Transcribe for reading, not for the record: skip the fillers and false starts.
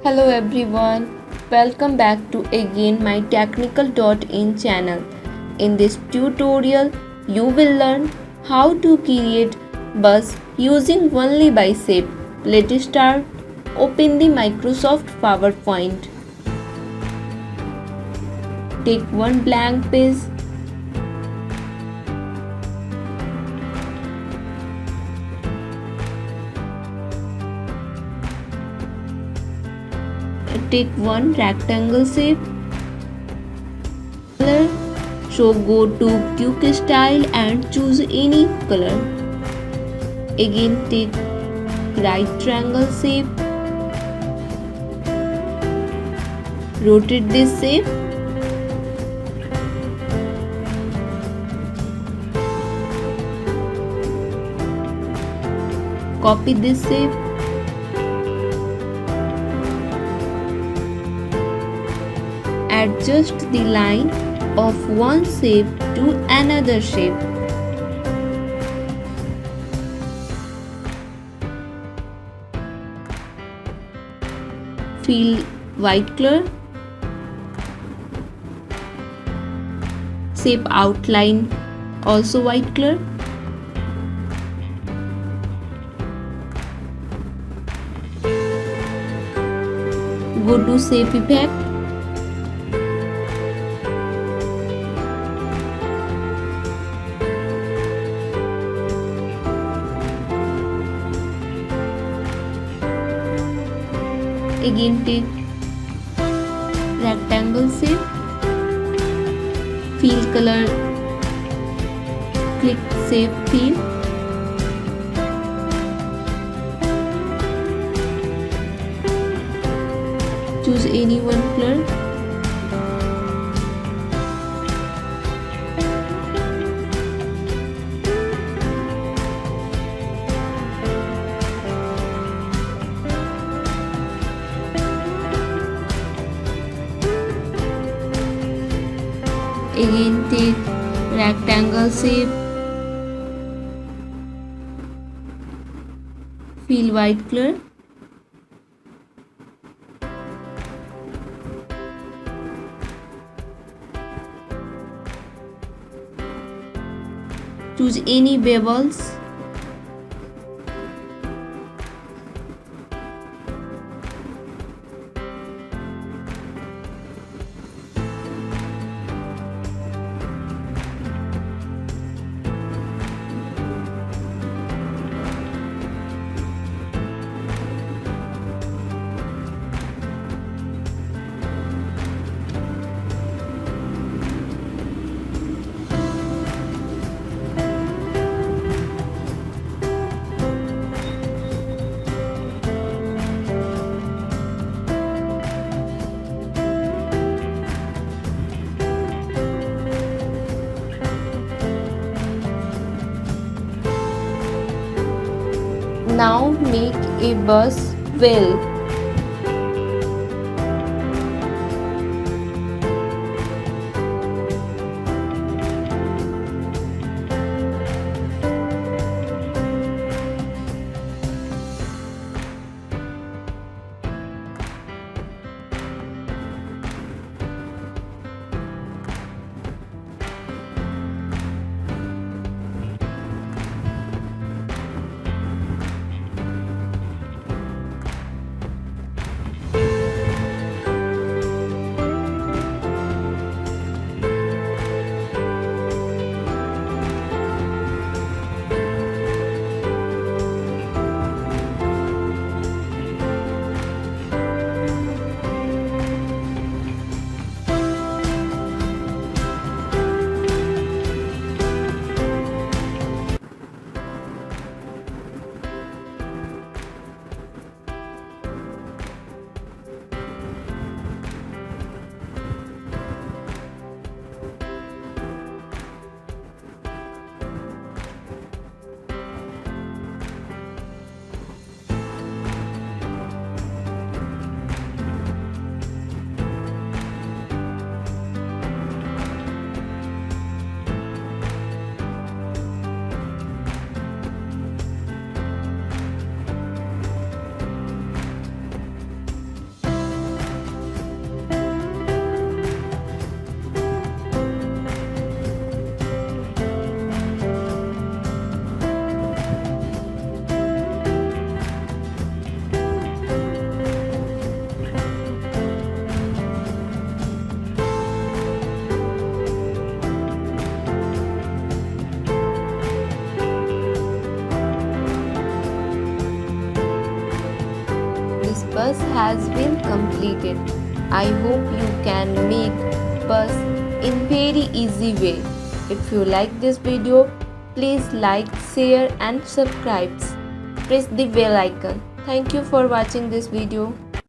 Hello everyone, welcome back to again my technical.in channel. In this tutorial, you will learn how to create bus using only Bicep. Let's start. Open the Microsoft PowerPoint. Take one blank page. Take one rectangle shape. Color. So go to Quick Style and choose any color. Again take right triangle shape. Rotate this shape. Copy this shape. Adjust the line of one shape to another shape. Fill white color. Shape outline also white color. Go to shape effect. Again take rectangle shape, fill color, click save fill. Choose any one color. Again take rectangle shape, fill white color. Choose any bevels. Now make a bus wheel. bus has been completed. I hope you can make bus in very easy way. If you like this video, please like, share and subscribe. Press the bell icon. Thank you for watching this video.